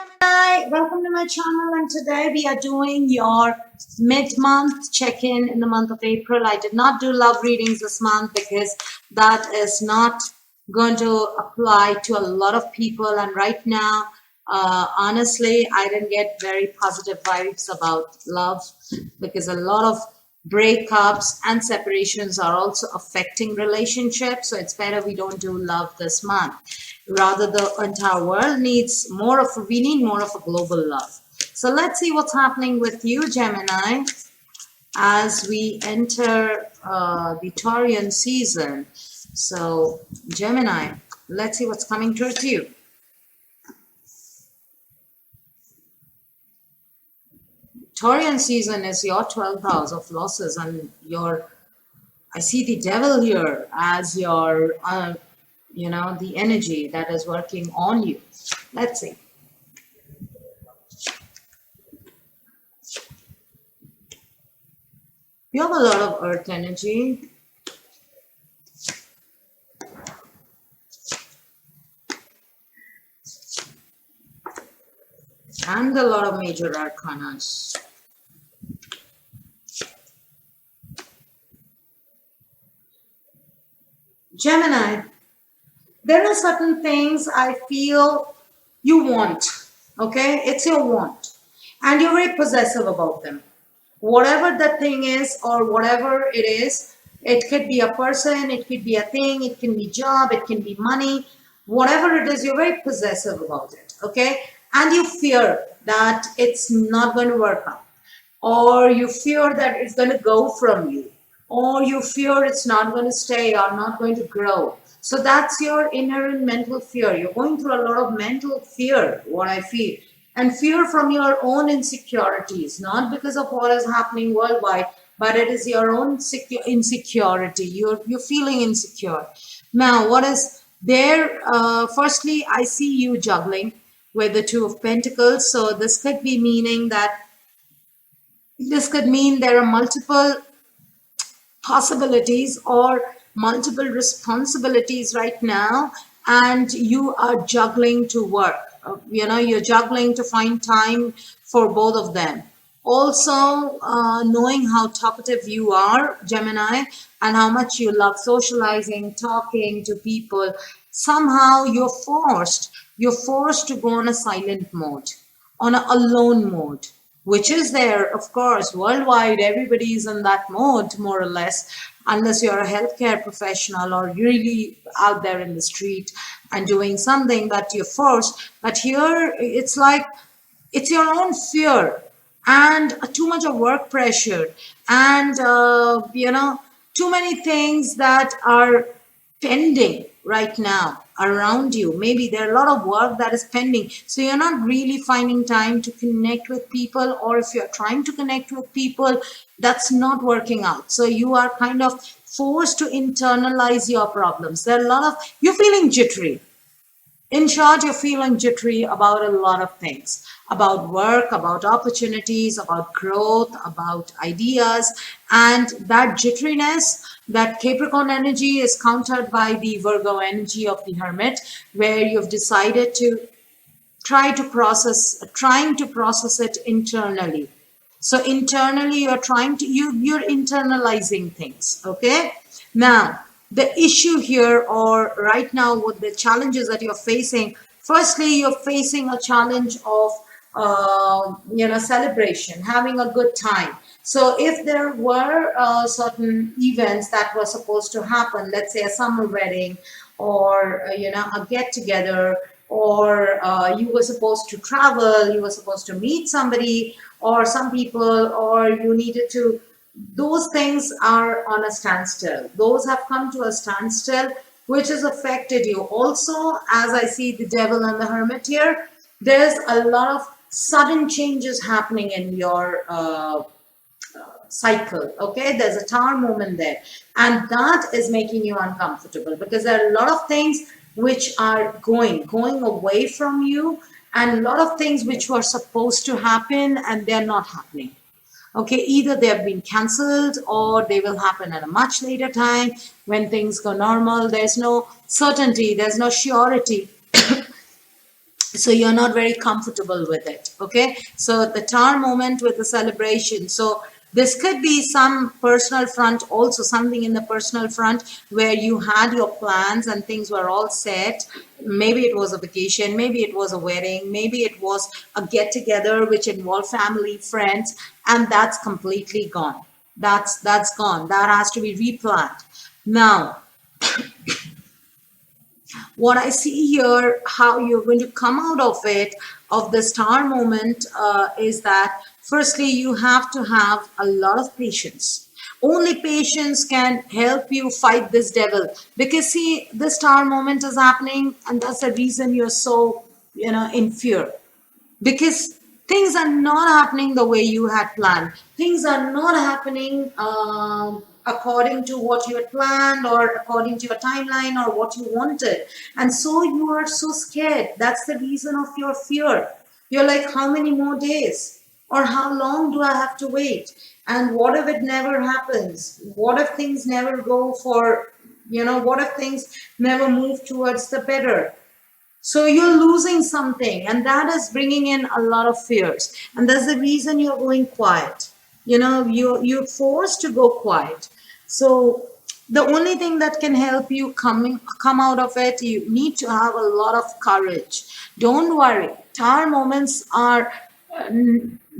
Gemini, welcome to my channel, and today we are doing your mid-month check-in in the month of April. I did not do love readings this month because that is not going to apply to a lot of people, and right now honestly I didn't get very positive vibes about love because a lot of breakups and separations are also affecting relationships. So it's better we don't do love this month. Rather, the entire world needs more of we need more of a global love. So let's see what's happening with you, Gemini, as we enter the Taurian season. So Gemini, let's see what's coming towards you. Taurian season is your 12th house of losses, and I see the devil here as your the energy that is working on you. Let's see. You have a lot of earth energy. And a lot of major arcanas. Gemini, there are certain things I feel you want, okay? It's your want. And you're very possessive about them. Whatever that thing is or whatever it is, it could be a person, it could be a thing, it can be job, it can be money. Whatever it is, you're very possessive about it, okay? And you fear that it's not going to work out. Or you fear that it's going to go from you. Or you fear it's not going to stay or not going to grow. So that's your inherent mental fear. You're going through a lot of mental fear, what I feel. And fear from your own insecurities, not because of what is happening worldwide, but it is your own insecurity. You're feeling insecure. Now, what is there? Firstly, I see you juggling with the Two of Pentacles. So this could be meaning that this could mean there are multiple possibilities or multiple responsibilities right now, and you are juggling to work. You're juggling to find time for both of them. Also, knowing how talkative you are, Gemini, and how much you love socializing, talking to people, somehow you're forced to go on a silent mode, on a alone mode, which is there, of course, worldwide. Everybody is in that mode, more or less, unless you're a healthcare professional or really out there in the street and doing something that you're forced. But here, it's like it's your own fear and too much of work pressure and, too many things that are pending right now around you. Maybe there are a lot of work that is pending, so you're not really finding time to connect with people, or if you're trying to connect with people, that's not working out. So you are kind of forced to internalize your problems. There are a lot of you're feeling jittery. In short, you're feeling jittery about a lot of things, about work, about opportunities, about growth, about ideas. And that jitteriness, that Capricorn energy is countered by the Virgo energy of the Hermit, where you've decided to trying to process it internally. So internally, you're internalizing things, okay? Now, the issue here, or right now, what the challenges that you're facing, firstly, you're facing a challenge of, celebration, having a good time. So if there were certain events that were supposed to happen, let's say a summer wedding or, a get together, or you were supposed to travel, you were supposed to meet somebody or some people, or you needed to, those things are on a standstill. Those have come to a standstill, which has affected you. Also, as I see the Devil and the Hermit here, there's a lot of sudden changes happening in your cycle, okay? There's a Tower moment there, and that is making you uncomfortable because there are a lot of things which are going away from you, and a lot of things which were supposed to happen and they're not happening. Okay, either they have been cancelled or they will happen at a much later time when things go normal. There's no certainty, there's no surety. so you're not very comfortable with it. Okay, so the tower moment with the celebration, so this could be some personal front, also something in the personal front where you had your plans and things were all set. Maybe it was a vacation, maybe it was a wedding, maybe it was a get together which involved family, friends, and that's completely gone. That's gone. That has to be replanned. Now what I see here, how you're going to come out of it, of the star moment, is that firstly, you have to have a lot of patience. Only patience can help you fight this devil. Because see, the star moment is happening, and that's the reason you're so, in fear, because things are not happening the way you had planned. Things are not happening according to what you had planned or according to your timeline or what you wanted. And so you are so scared. That's the reason of your fear. You're like, how many more days? Or how long do I have to wait? And what if it never happens? What if things never go for, what if things never move towards the better? So you're losing something, and that is bringing in a lot of fears. And that's the reason you're going quiet. You're forced to go quiet. So the only thing that can help you come out of it, you need to have a lot of courage. Don't worry. Tower moments are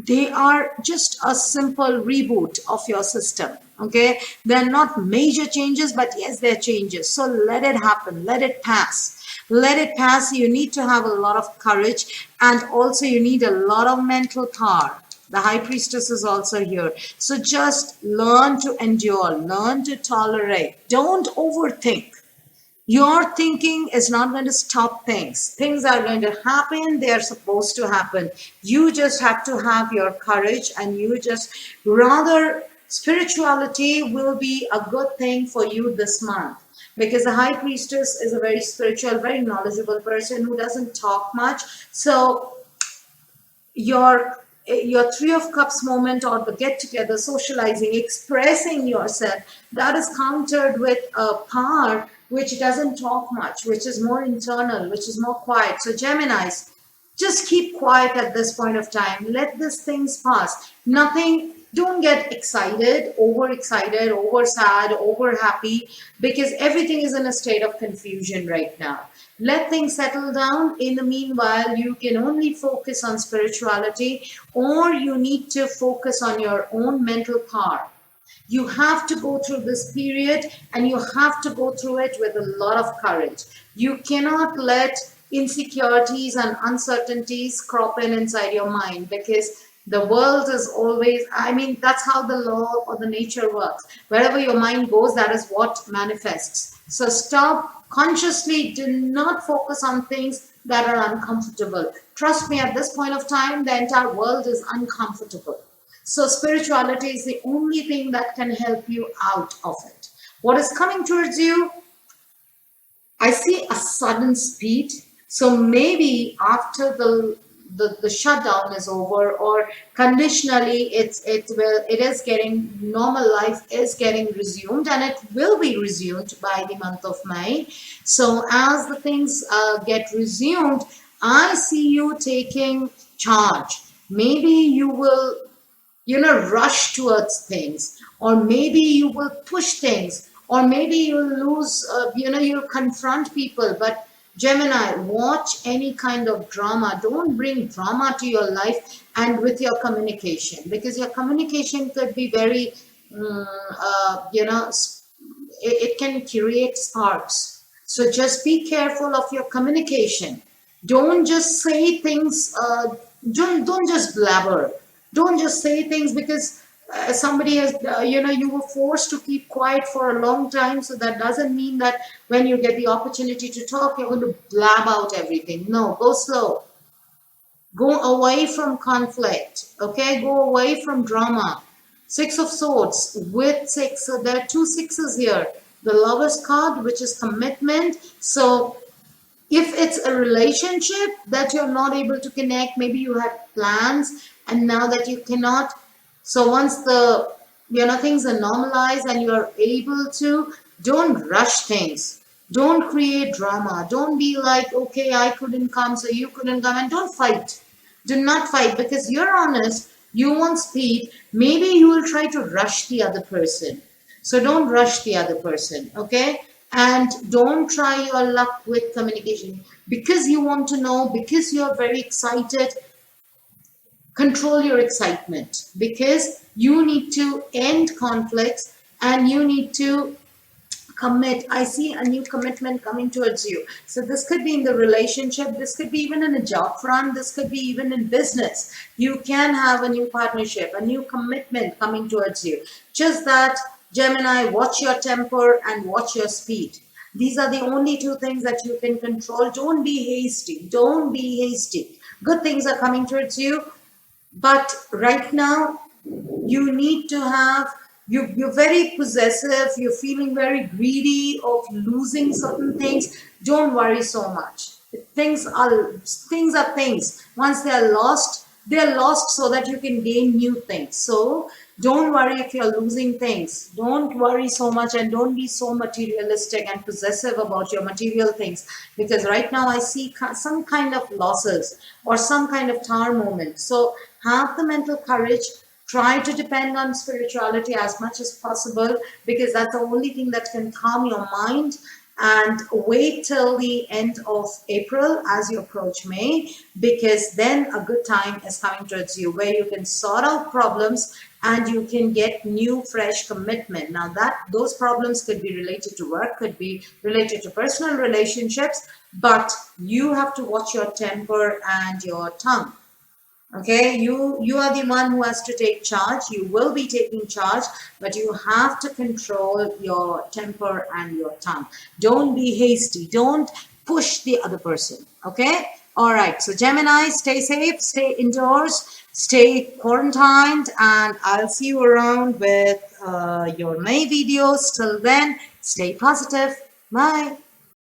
they are just a simple reboot of your system. Okay, they're not major changes, but yes, they're changes. So let it happen, let it pass. Let it pass. You need to have a lot of courage, and also you need a lot of mental power. The high priestess is also here. So just learn to endure, learn to tolerate. Don't overthink. Your thinking is not going to stop things. Things are going to happen. They are supposed to happen. You just have to have your courage, and you just rather spirituality will be a good thing for you this month, because the high priestess is a very spiritual, very knowledgeable person who doesn't talk much. So your three of cups moment, or the get together, socializing, expressing yourself, that is countered with a power which doesn't talk much, which is more internal, which is more quiet. So Geminis, just keep quiet at this point of time. Let these things pass. Nothing, don't get excited, over sad, over happy, because everything is in a state of confusion right now. Let things settle down. In the meanwhile, you can only focus on spirituality, or you need to focus on your own mental power. You have to go through this period, and you have to go through it with a lot of courage. You cannot let insecurities and uncertainties crop in inside your mind, because the world is always, I mean, that's how the law or the nature works. Wherever your mind goes, that is what manifests. So stop, consciously do not focus on things that are uncomfortable. Trust me, at this point of time, the entire world is uncomfortable. So spirituality is the only thing that can help you out of it. What is coming towards you? I see a sudden speed. So maybe after the shutdown is over, or conditionally it is getting, normal life is getting resumed, and it will be resumed by the month of May. So as the things get resumed, I see you taking charge. Maybe you will, rush towards things, or maybe you will push things, or maybe you'll lose, you'll confront people. But Gemini, watch any kind of drama. Don't bring drama to your life and with your communication, because your communication could be very, it can create sparks. So just be careful of your communication. Don't just say things, don't just blabber. Don't just say things because somebody has, you were forced to keep quiet for a long time. So that doesn't mean that when you get the opportunity to talk, you're going to blab out everything. No, go slow. Go away from conflict. Okay, go away from drama. Six of Swords with six. So there are two sixes here. The Lover's card, which is commitment. So if it's a relationship that you're not able to connect, maybe you had plans and now that you cannot. So once things are normalized and you are able to, don't rush things. Don't create drama. Don't be like, okay, I couldn't come, so you couldn't come, and don't fight. Do not fight because you're honest. You want speed. Maybe you will try to rush the other person. So don't rush the other person, okay? And don't try your luck with communication because you want to know, because you're very excited. Control your excitement because you need to end conflicts and you need to commit. I see a new commitment coming towards you. So this could be in the relationship, this could be even in a job front, this could be even in business. You can have a new partnership, a new commitment coming towards you. Just that, Gemini, watch your temper and watch your speed. These are the only two things that you can control. Don't be hasty. Don't be hasty. Good things are coming towards you, but right now you need to have, you're very possessive, you're feeling very greedy of losing certain things. Don't worry so much. Things are things. Once they're lost so that you can gain new things. So don't worry if you're losing things. Don't worry so much and don't be so materialistic and possessive about your material things, because right now I see some kind of losses or some kind of tower moment. So have the mental courage. Try to depend on spirituality as much as possible because that's the only thing that can calm your mind. And wait till the end of April as you approach May, because then a good time is coming towards you where you can sort out problems and you can get new fresh commitment. Now that those problems could be related to work, could be related to personal relationships, but you have to watch your temper and your tongue. Okay, you are the one who has to take charge. You will be taking charge, but you have to control your temper and your tongue. Don't be hasty. Don't push the other person. Okay, all right. So Gemini, stay safe, stay indoors, stay quarantined, and I'll see you around with your May videos. Till then, stay positive. Bye.